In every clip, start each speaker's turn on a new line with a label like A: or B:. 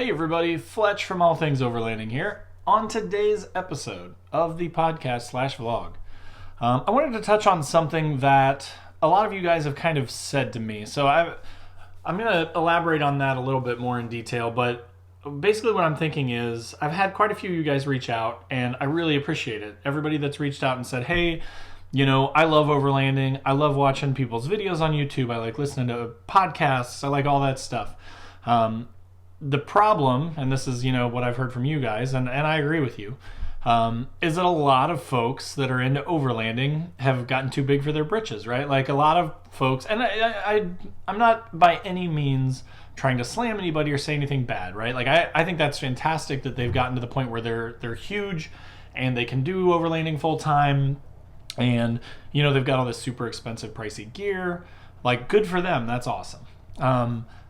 A: Hey everybody, Fletch from All Things Overlanding here. On today's episode of the podcast/vlog, I wanted to touch on something that a lot of you guys have kind of said to me. So I'm going to elaborate on that a little bit more in detail, but basically what I'm thinking is I've had quite a few of you guys reach out, and I really appreciate it. Everybody that's reached out and said, hey, I love overlanding. I love watching people's videos on YouTube. I like listening to podcasts. I like all that stuff. The problem, and this is, what I've heard from you guys, and I agree with you, is that a lot of folks that are into overlanding have gotten too big for their britches, right? Like a lot of folks, and I'm not by any means trying to slam anybody or say anything bad, right? Like I think that's fantastic that they've gotten to the point where they're huge and they can do overlanding full time, and they've got all this super expensive, pricey gear. Like, good for them. That's awesome.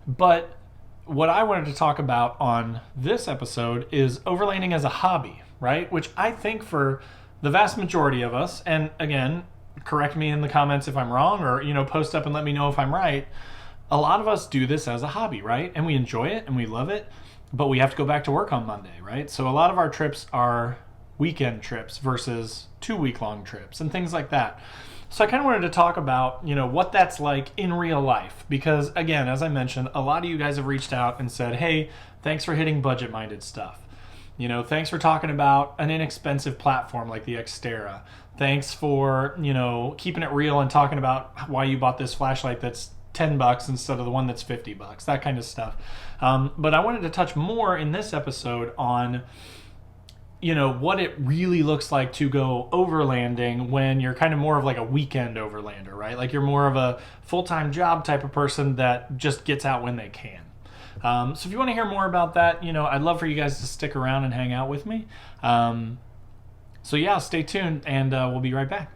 A: But what I wanted to talk about on this episode is overlanding as a hobby, right? Which I think for the vast majority of us, and again, correct me in the comments if I'm wrong, or, post up and let me know if I'm right. A lot of us do this as a hobby, right? And we enjoy it and we love it, but we have to go back to work on Monday, right? So a lot of our trips are weekend trips versus 2-week-long trips and things like that. So I kind of wanted to talk about, what that's like in real life. Because, again, as I mentioned, a lot of you guys have reached out and said, hey, thanks for hitting budget-minded stuff. Thanks for talking about an inexpensive platform like the Xterra. Thanks for, keeping it real and talking about why you bought this flashlight that's $10 instead of the one that's $50, that kind of stuff. But I wanted to touch more in this episode on what it really looks like to go overlanding when you're kind of more of like a weekend overlander, right? Like you're more of a full-time job type of person that just gets out when they can. So if you want to hear more about that, I'd love for you guys to stick around and hang out with me. So yeah, stay tuned and we'll be right back.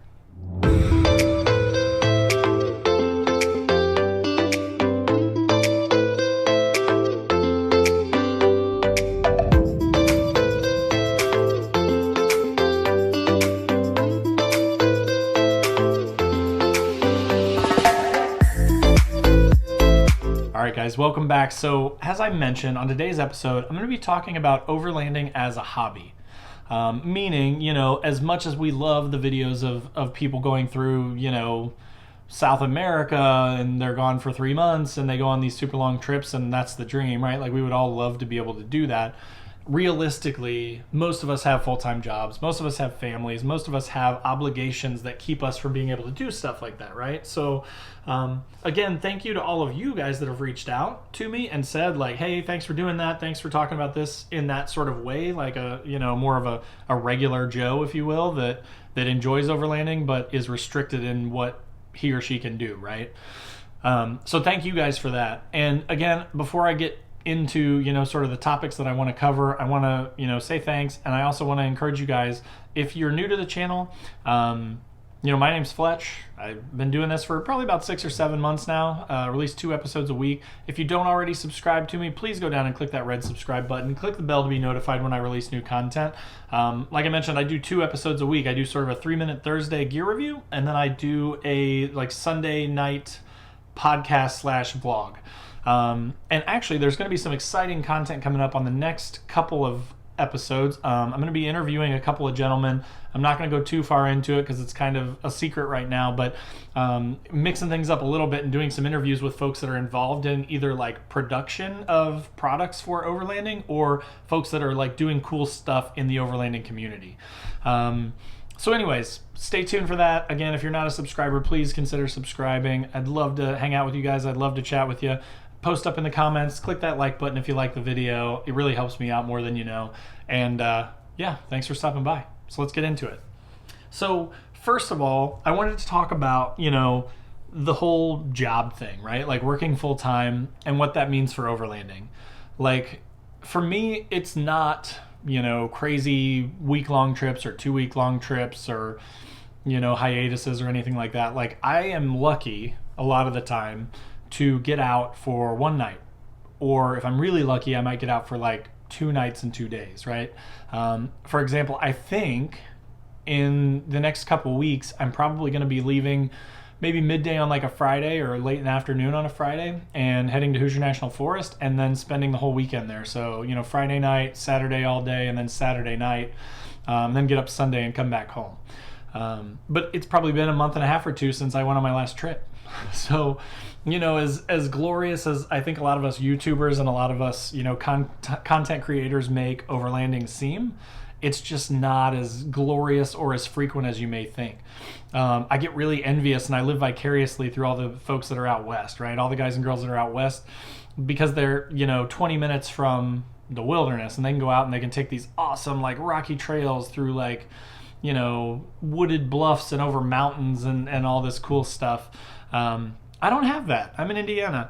A: Alright guys, welcome back. So as I mentioned on today's episode, I'm going to be talking about overlanding as a hobby. Meaning, as much as we love the videos of people going through, South America and they're gone for 3 months and they go on these super long trips and that's the dream, right? Like we would all love to be able to do that. Realistically, most of us have full-time jobs, most of us have families, most of us have obligations that keep us from being able to do stuff like that, right? So again, thank you to all of you guys that have reached out to me and said like, hey, thanks for doing that, thanks for talking about this in that sort of way, like a more of a regular Joe, if you will, that enjoys overlanding but is restricted in what he or she can do, right? So thank you guys for that. And again, before I get into sort of the topics that I want to cover, I want to say thanks, and I also want to encourage you guys, if you're new to the channel, my name's Fletch. I've been doing this for probably about 6 or 7 months now, release 2 episodes a week. If you don't already subscribe to me, please go down and click that red subscribe button, click the bell to be notified when I release new content. Like I mentioned, I do 2 episodes a week. I do sort of a 3-minute Thursday gear review, and then I do a Sunday night podcast/vlog. And actually, there's going to be some exciting content coming up on the next couple of episodes. I'm going to be interviewing a couple of gentlemen. I'm not going to go too far into it because it's kind of a secret right now, but mixing things up a little bit and doing some interviews with folks that are involved in either like production of products for overlanding or folks that are like doing cool stuff in the overlanding community. So anyways, stay tuned for that. Again, if you're not a subscriber, please consider subscribing. I'd love to hang out with you guys. I'd love to chat with you. Post up in the comments, click that like button if you like the video. It really helps me out more than you know. And yeah, thanks for stopping by. So let's get into it. So first of all, I wanted to talk about, the whole job thing, right? Like working full time and what that means for overlanding. Like for me, it's not, crazy week-long trips or 2-week-long trips or, hiatuses or anything like that. Like I am lucky a lot of the time to get out for 1 night, or if I'm really lucky, I might get out for like 2 nights and 2 days, right? For example, I think in the next couple weeks, I'm probably going to be leaving maybe midday on like a Friday or late in the afternoon on a Friday, and heading to Hoosier National Forest and then spending the whole weekend there. So, you know, Friday night, Saturday all day, and then Saturday night, then get up Sunday and come back home. But it's probably been a month and a half or two since I went on my last trip. So, you know, as glorious as I think a lot of us YouTubers and a lot of us, you know, content creators make overlanding seem, it's just not as glorious or as frequent as you may think. I get really envious, and I live vicariously through all the folks that are out west, right? All the guys and girls that are out west, because they're, you know, 20 minutes from the wilderness, and they can go out and they can take these awesome like rocky trails through like, you know, wooded bluffs and over mountains and all this cool stuff. I don't have that. I'm in Indiana.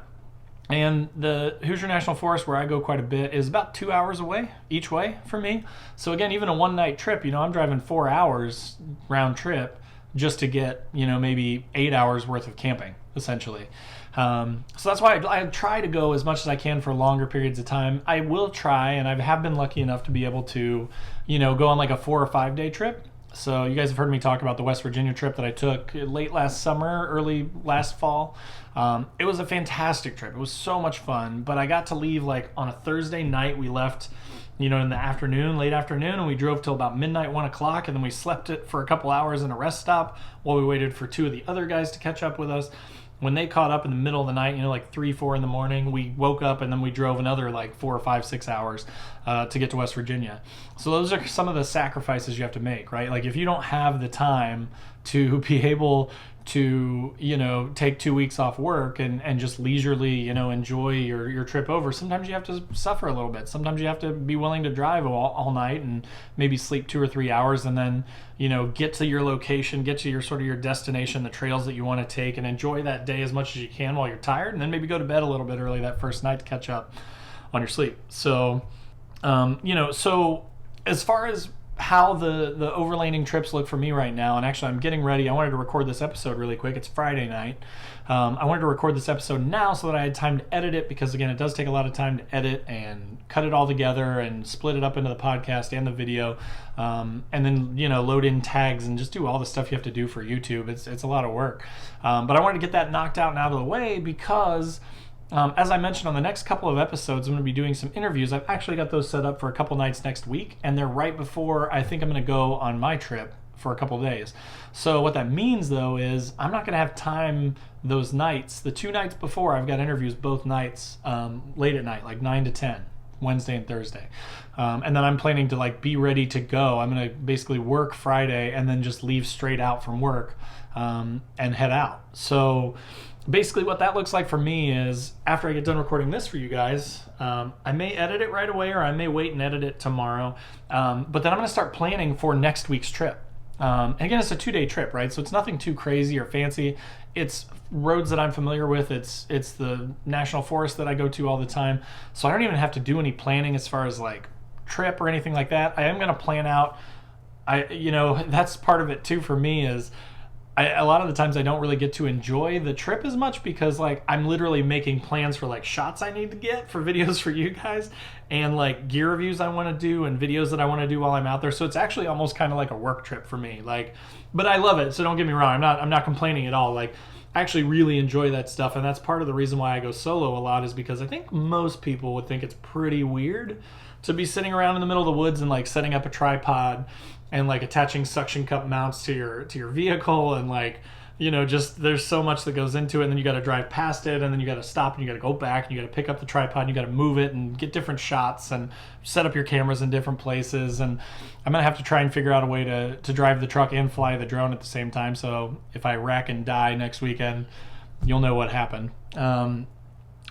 A: And the Hoosier National Forest, where I go quite a bit, is about 2 hours away each way for me. So again, even a one-night trip, you know, I'm driving 4 hours round trip just to get, you know, maybe 8 hours worth of camping, essentially. So that's why I try to go as much as I can for longer periods of time. I will try, and I have been lucky enough to be able to, you know, go on like a 4 or 5 day trip. So you guys have heard me talk about the West Virginia trip that I took late last summer, early last fall. It was a fantastic trip. It was so much fun, but I got to leave like on a Thursday night. We left, you know, in the afternoon, late afternoon, and we drove till about midnight, 1 o'clock, and then we slept it for a couple hours in a rest stop while we waited for 2 of the other guys to catch up with us. When they caught up in the middle of the night, you know, like 3, 4 in the morning, we woke up and then we drove another like 4 or 5, 6 hours to get to West Virginia. So those are some of the sacrifices you have to make, right? Like if you don't have the time to be able to, you know, take 2 weeks off work and just leisurely, you know, enjoy your trip over, sometimes you have to suffer a little bit. Sometimes you have to be willing to drive all night and maybe sleep 2 or 3 hours and then, you know, get to your location, get to your sort of your destination, the trails that you want to take, and enjoy that day as much as you can while you're tired, and then maybe go to bed a little bit early that first night to catch up on your sleep. So, you know, so as far as how the overlanding trips look for me right now, and actually I'm getting ready. I wanted to record this episode really quick. It's Friday night. I wanted to record this episode now so that I had time to edit it, because again, it does take a lot of time to edit and cut it all together and split it up into the podcast and the video, and then, you know, load in tags and just do all the stuff you have to do for YouTube. It's a lot of work, but I wanted to get that knocked out and out of the way because as I mentioned on the next couple of episodes, I'm going to be doing some interviews. I've actually got those set up for a couple nights next week, and they're right before I think I'm going to go on my trip for a couple days. So what that means, though, is I'm not going to have time those nights. The 2 nights before, I've got interviews both nights, late at night, like 9 to 10, Wednesday and Thursday. And then I'm planning to like be ready to go. I'm going to basically work Friday and then just leave straight out from work and head out. So basically what that looks like for me is after I get done recording this for you guys, I may edit it right away, or I may wait and edit it tomorrow. But then I'm going to start planning for next week's trip. And again, it's a 2-day trip, right? So it's nothing too crazy or fancy. It's roads that I'm familiar with. It's the national forest that I go to all the time. So I don't even have to do any planning as far as like trip or anything like that. I am going to plan out. You know, that's part of it too for me is a lot of the times I don't really get to enjoy the trip as much because like I'm literally making plans for like shots I need to get for videos for you guys and like gear reviews I want to do and videos that I want to do while I'm out there. So it's actually almost kind of like a work trip for me. Like, but I love it. So don't get me wrong. I'm not complaining at all. Like I actually really enjoy that stuff. And that's part of the reason why I go solo a lot is because I think most people would think it's pretty weird to be sitting around in the middle of the woods and like setting up a tripod and like attaching suction cup mounts to your vehicle and like, you know, just there's so much that goes into it, and then you got to drive past it, and then you got to stop and you got to go back and you got to pick up the tripod and you got to move it and get different shots and set up your cameras in different places. And I'm gonna have to try and figure out a way to drive the truck and fly the drone at the same time, so if I wreck and die next weekend, you'll know what happened.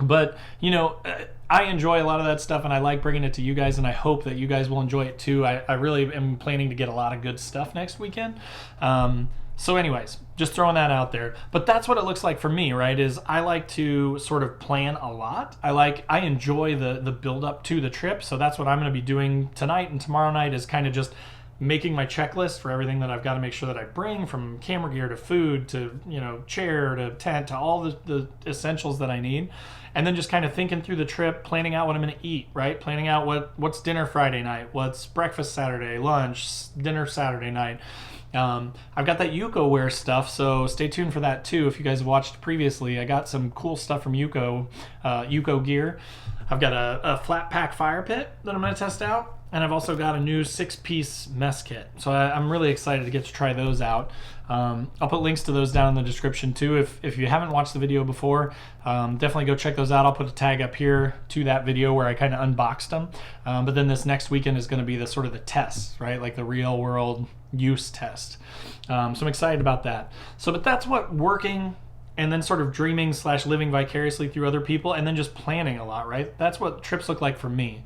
A: But, you know, I enjoy a lot of that stuff, and I like bringing it to you guys, and I hope that you guys will enjoy it too. I really am planning to get a lot of good stuff next weekend. So anyways, just throwing that out there. But that's what it looks like for me, right, is I like to sort of plan a lot. I enjoy the build up to the trip, so that's what I'm going to be doing tonight and tomorrow night is kind of just making my checklist for everything that I've got to make sure that I bring, from camera gear to food to, you know, chair to tent to all the essentials that I need. And then just kind of thinking through the trip, planning out what I'm going to eat, right? Planning out what's dinner Friday night, what's breakfast Saturday, lunch, dinner Saturday night. I've got that Yuko wear stuff, so stay tuned for that too. If you guys watched previously, I got some cool stuff from Yuko gear. I've got a flat pack fire pit that I'm going to test out, and I've also got a new 6-piece mess kit. So I'm really excited to get to try those out. I'll put links to those down in the description too. If you haven't watched the video before, definitely go check those out. I'll put a tag up here to that video where I kind of unboxed them. But then this next weekend is going to be the sort of the tests, right? Like the real world use test. So I'm excited about that. But that's what working and then sort of dreaming / living vicariously through other people and then just planning a lot, right? That's what trips look like for me.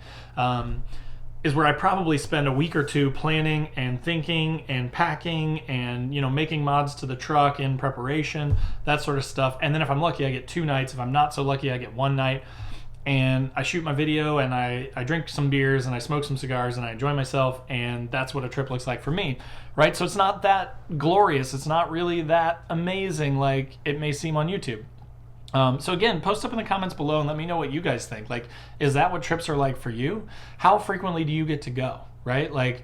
A: Is where I probably spend a week or two planning and thinking and packing and, you know, making mods to the truck in preparation, that sort of stuff. And then if I'm lucky, I get 2 nights. If I'm not so lucky, I get 1 night. And I shoot my video and I drink some beers and I smoke some cigars and I enjoy myself, and that's what a trip looks like for me, right? So it's not that glorious. It's not really that amazing like it may seem on YouTube. So again, post up in the comments below and let me know what you guys think. Like, is that what trips are like for you? How frequently do you get to go, right? Like,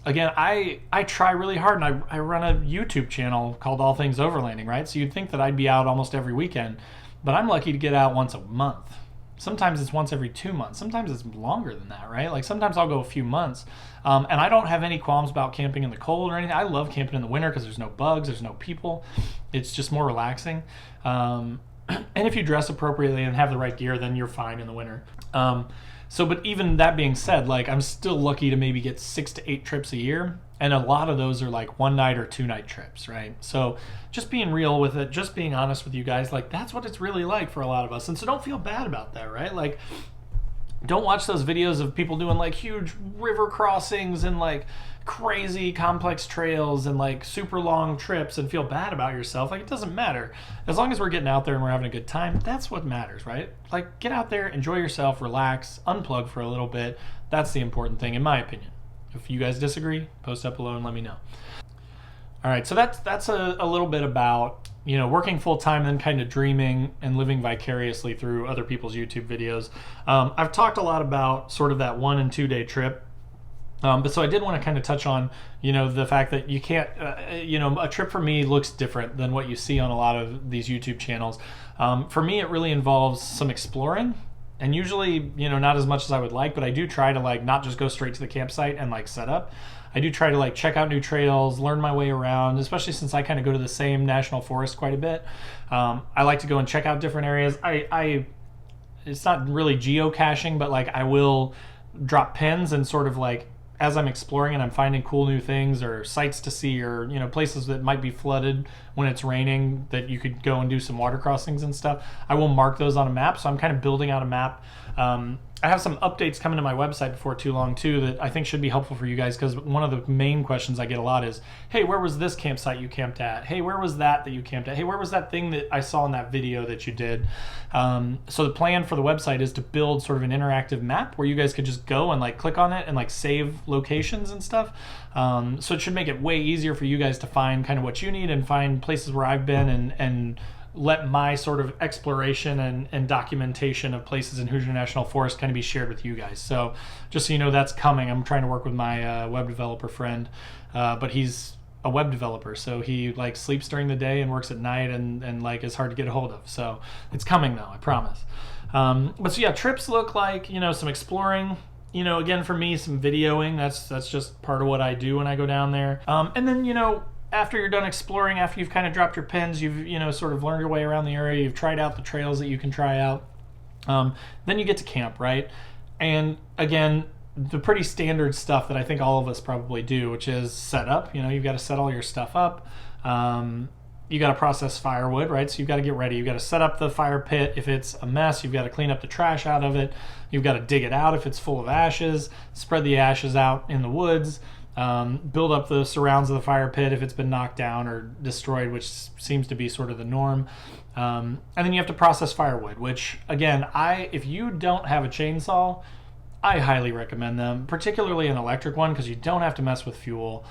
A: again, I try really hard, and I run a YouTube channel called All Things Overlanding, right? So you'd think that I'd be out almost every weekend, but I'm lucky to get out once a month. Sometimes it's once every 2 months. Sometimes it's longer than that, right? Like sometimes I'll go a few months. And I don't have any qualms about camping in the cold or anything. I love camping in the winter because there's no bugs, there's no people. It's just more relaxing. And if you dress appropriately and have the right gear, then you're fine in the winter. But even that being said, like I'm still lucky to maybe get 6 to 8 trips a year. And a lot of those are like 1 night or 2 night trips, right? So just being real with it, just being honest with you guys, like that's what it's really like for a lot of us. And so don't feel bad about that, right? Like don't watch those videos of people doing like huge river crossings and like crazy complex trails and like super long trips and feel bad about yourself. Like it doesn't matter. As long as we're getting out there and we're having a good time, that's what matters, right? Like get out there, enjoy yourself, relax, unplug for a little bit. That's the important thing in my opinion. If you guys disagree, post up below and let me know. All right, so that's a little bit about, you know, working full time and then kind of dreaming and living vicariously through other people's YouTube videos. I've talked a lot about sort of that 1 and 2 day trip. But so I did want to kind of touch on, you know, the fact that you can't, you know, a trip for me looks different than what you see on a lot of these YouTube channels. For me, it really involves some exploring. And usually, you know, not as much as I would like, but I do try to like not just go straight to the campsite and like set up. I do try to like check out new trails, learn my way around, especially since I kind of go to the same national forest quite a bit. I like to go and check out different areas. It's not really geocaching, but like I will drop pins and sort of like as I'm exploring and I'm finding cool new things or sites to see or, you know, places that might be flooded when it's raining that you could go and do some water crossings and stuff, I will mark those on a map. So I'm kind of building out a map. I have some updates coming to my website before too long too that I think should be helpful for you guys, because one of the main questions I get a lot is, hey, where was this campsite you camped at? Hey, where was that you camped at? Hey, where was that thing that I saw in that video that you did? So the plan for the website is to build sort of an interactive map where you guys could just go and like click on it and like save locations and stuff. So it should make it way easier for you guys to find kind of what you need and find places where I've been and let my sort of exploration and documentation of places in Hoosier National Forest kind of be shared with you guys. So just so you know, that's coming. I'm trying to work with my web developer friend, but he's a web developer, so he like sleeps during the day and works at night and like is hard to get a hold of. So it's coming though, I promise. But so yeah, trips look like, you know, some exploring, you know, again for me, some videoing. That's just part of what I do when I go down there. And then, you know, after you're done exploring, after you've kind of dropped your pins, you've, you know, sort of learned your way around the area, you've tried out the trails that you can try out, then you get to camp, right? And again, the pretty standard stuff that I think all of us probably do, which is set up. You know, you've got to set all your stuff up. You got to process firewood, right? So you've got to get ready. You've got to set up the fire pit. If it's a mess, you've got to clean up the trash out of it. You've got to dig it out if it's full of ashes, spread the ashes out in the woods. Build up the surrounds of the fire pit if it's been knocked down or destroyed, which seems to be sort of the norm. And then you have to process firewood, which again, if you don't have a chainsaw, I highly recommend them, particularly an electric one, because you don't have to mess with fuel.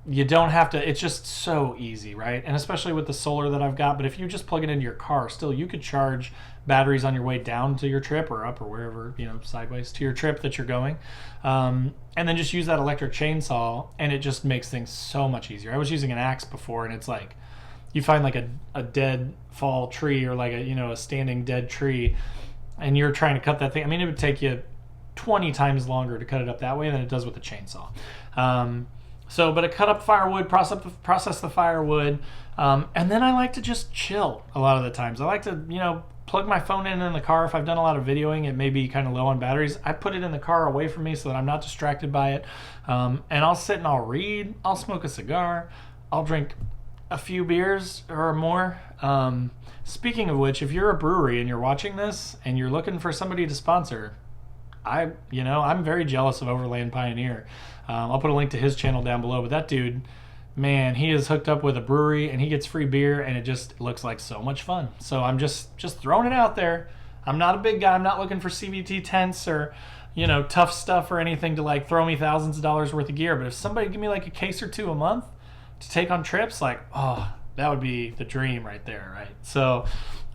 A: you don't have to, it's just so easy, right? And especially with the solar that I've got. But if you just plug it into your car, still you could charge batteries on your way down to your trip or up or wherever, sideways to your trip that you're going. And then just use that electric chainsaw, and it just makes things so much easier. I was using an axe before, and it's like you find like a dead fall tree or like a standing dead tree, and you're trying to cut that thing. I mean, it would take you 20 times longer to cut it up that way than it does with a chainsaw. But I cut up firewood, process the firewood, and then I like to just chill a lot of the times. I like to, plug my phone in the car. If I've done a lot of videoing, it may be kind of low on batteries. I put it in the car away from me so that I'm not distracted by it. And I'll sit and I'll read. I'll smoke a cigar. I'll drink a few beers or more. Speaking of which, if you're a brewery and you're watching this and you're looking for somebody to sponsor, I'm very jealous of Overland Pioneer. I'll put a link to his channel down below, but that dude, man, he is hooked up with a brewery and he gets free beer, and it just looks like so much fun. So I'm just throwing it out there. I'm not a big guy. I'm not looking for CVT tents or, tough stuff or anything to like throw me thousands of dollars worth of gear. But if somebody give me like a case or two a month to take on trips, that would be the dream right there, right? So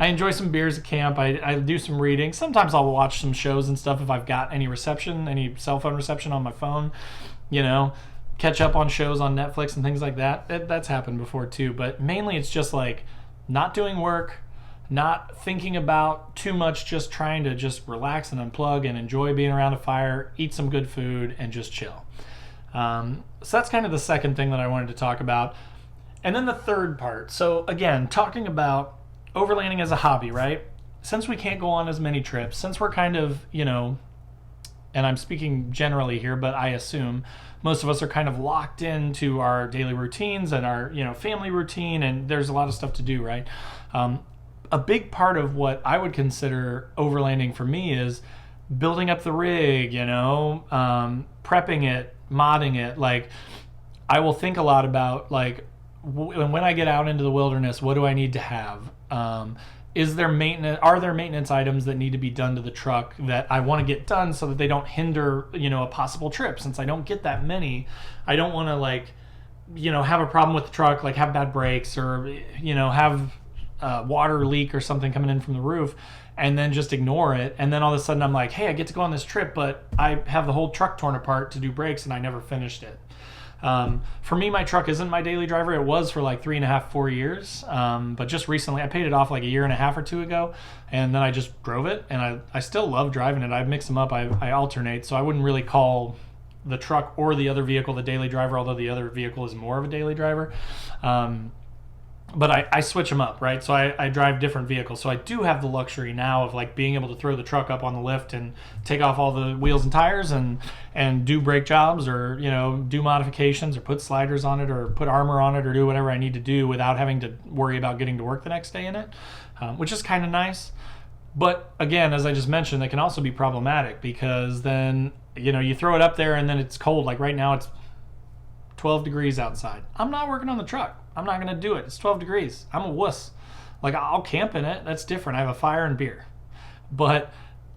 A: I enjoy some beers at camp. I do some reading. Sometimes I'll watch some shows and stuff if I've got any cell phone reception on my phone, catch up on shows on Netflix and things like that. That's happened before too. But mainly it's just like not doing work, not thinking about too much, just trying to just relax and unplug and enjoy being around a fire, eat some good food, and just chill. So that's kind of the second thing that I wanted to talk about. And then the third part. So again, talking about overlanding as a hobby, right? Since we can't go on as many trips, since we're kind of, and I'm speaking generally here, but I assume most of us are kind of locked into our daily routines and our, family routine, and there's a lot of stuff to do, right? A big part of what I would consider overlanding for me is building up the rig, prepping it, modding it. Like, I will think a lot about, like, when I get out into the wilderness, what do I need to have? Are there maintenance items that need to be done to the truck that I want to get done so that they don't hinder, a possible trip? Since I don't get that many, I don't want to have a problem with the truck, like have bad brakes or, have a water leak or something coming in from the roof and then just ignore it. And then all of a sudden I'm like, hey, I get to go on this trip, but I have the whole truck torn apart to do brakes and I never finished it. For me, my truck isn't my daily driver. It was for like 3.5, 4 years. But just recently, I paid it off like 1.5 years or 2 years ago, and then I just drove it, and I still love driving it. I mix them up. I alternate, so I wouldn't really call the truck or the other vehicle the daily driver, although the other vehicle is more of a daily driver. But I switch them up, right? So I drive different vehicles. So I do have the luxury now of like being able to throw the truck up on the lift and take off all the wheels and tires and do brake jobs or, do modifications or put sliders on it or put armor on it or do whatever I need to do without having to worry about getting to work the next day in it, which is kind of nice. But again, as I just mentioned, that can also be problematic because then, you throw it up there and then it's cold. Like right now it's 12 degrees outside. I'm not working on the truck. I'm not going to do it. It's 12 degrees. I'm a wuss. Like, I'll camp in it. That's different. I have a fire and beer. But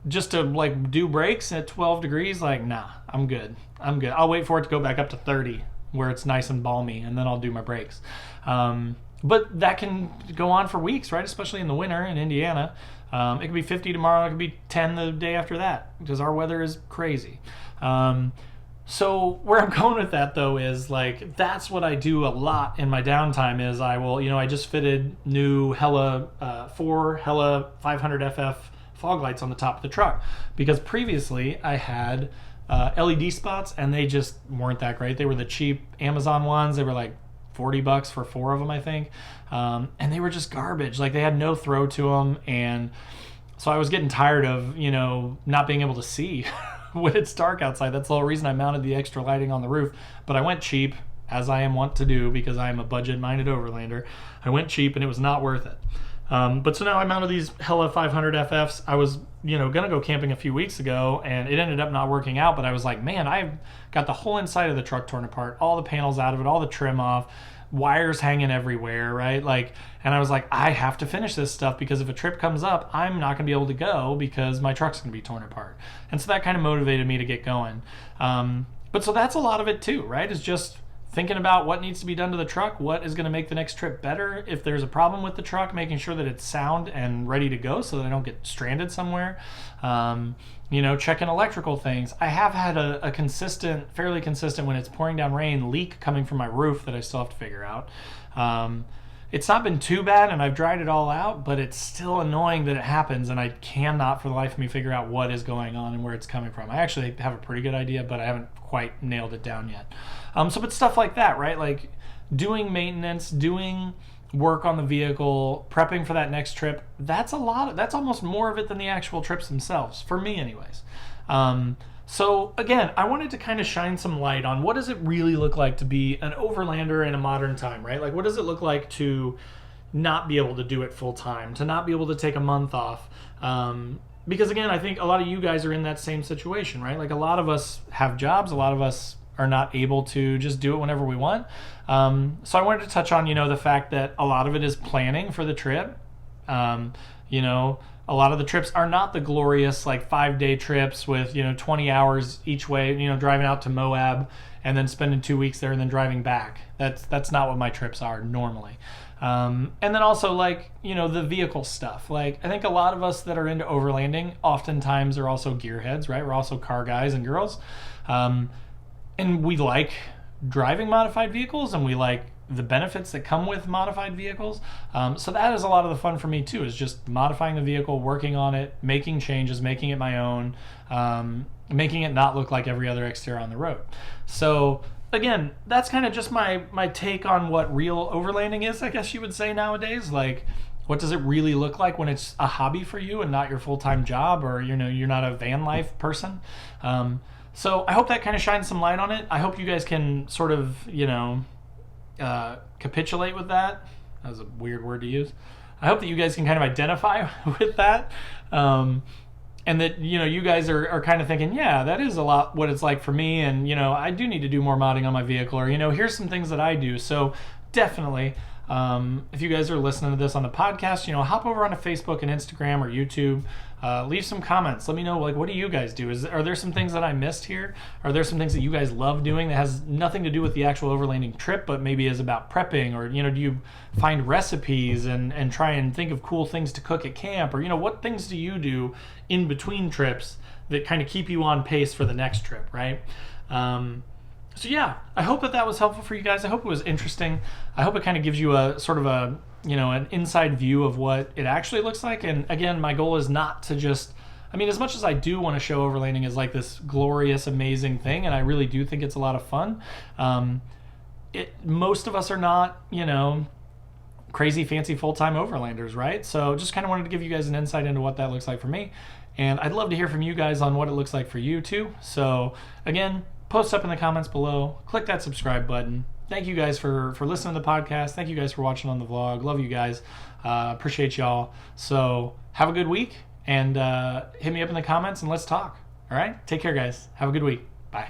A: just to, like, do brakes at 12 degrees, like, nah, I'm good. I'll wait for it to go back up to 30 where it's nice and balmy, and then I'll do my brakes. But that can go on for weeks, right? Especially in the winter in Indiana. It could be 50 tomorrow. It could be 10 the day after that because our weather is crazy. So where I'm going with that though is like that's what I do a lot in my downtime is I will I just fitted new four Hella 500FF fog lights on the top of the truck because previously I had LED spots and they just weren't that great. They were the cheap Amazon ones. They were like $40 for 4 of them, I think, and they were just garbage. Like they had no throw to them, and so I was getting tired of not being able to see when it's dark outside. That's the whole reason I mounted the extra lighting on the roof. But I went cheap, as I am wont to do because I am a budget-minded overlander. I went cheap and it was not worth it. But so now I mounted these Hella 500FFs. I was, gonna go camping a few weeks ago and it ended up not working out, but I was like, man, I've got the whole inside of the truck torn apart, all the panels out of it, all the trim off, wires hanging everywhere, right? Like, and I was like, I have to finish this stuff because if a trip comes up, I'm not gonna be able to go because my truck's gonna be torn apart. And so that kind of motivated me to get going. But so that's a lot of it too, right? Is just thinking about what needs to be done to the truck, what is going to make the next trip better. If there's a problem with the truck, making sure that it's sound and ready to go so that I don't get stranded somewhere. Checking electrical things. I have had a fairly consistent, when it's pouring down rain, leak coming from my roof that I still have to figure out. It's not been too bad, and I've dried it all out, but it's still annoying that it happens, and I cannot for the life of me figure out what is going on and where it's coming from. I actually have a pretty good idea, but I haven't quite nailed it down yet. But stuff like that, right? Like doing maintenance, doing work on the vehicle, prepping for that next trip, that's almost more of it than the actual trips themselves, for me anyways. So again, I wanted to kind of shine some light on what does it really look like to be an overlander in a modern time, right? Like what does it look like to not be able to do it full time, to not be able to take a month off? Because again, I think a lot of you guys are in that same situation, right? Like a lot of us have jobs, a lot of us are not able to just do it whenever we want. So I wanted to touch on, the fact that a lot of it is planning for the trip. A lot of the trips are not the glorious 5-day trips with 20 hours each way, driving out to Moab and then spending 2 weeks there and then driving back. That's not what my trips are normally. And then also the vehicle stuff. I think a lot of us that are into overlanding oftentimes are also gearheads, right? We're also car guys and girls. And we like driving modified vehicles, and we like the benefits that come with modified vehicles. So that is a lot of the fun for me too, is just modifying the vehicle, working on it, making changes, making it my own, making it not look like every other exterior on the road. So again, that's kind of just my take on what real overlanding is, I guess you would say nowadays. What does it really look like when it's a hobby for you and not your full-time job, or you're not a van life person? So I hope that kind of shines some light on it. I hope you guys can sort of, capitulate with that. That was a weird word to use. I hope that you guys can kind of identify with that. And that, you guys are kind of thinking, yeah, that is a lot what it's like for me. And, I do need to do more modding on my vehicle, or, here's some things that I do. So definitely, if you guys are listening to this on the podcast, hop over onto Facebook and Instagram or YouTube. Leave some comments. Let me know, what do you guys do? Are there some things that I missed here? Are there some things that you guys love doing that has nothing to do with the actual overlanding trip, but maybe is about prepping? Or, do you find recipes and try and think of cool things to cook at camp? Or, what things do you do in between trips that kind of keep you on pace for the next trip, right? So yeah, I hope that was helpful for you guys. I hope it was interesting. I hope it kind of gives you a sort of an inside view of what it actually looks like. And again, my goal is not to just, as much as I do want to show overlanding as this glorious, amazing thing, and I really do think it's a lot of fun, most of us are not, crazy fancy full-time overlanders, right? So just kind of wanted to give you guys an insight into what that looks like for me. And I'd love to hear from you guys on what it looks like for you too. So again, post up in the comments below, click that subscribe button. Thank you guys for listening to the podcast. Thank you guys for watching on the vlog. Love you guys. Appreciate y'all. So have a good week, and hit me up in the comments and let's talk. All right? Take care, guys. Have a good week. Bye.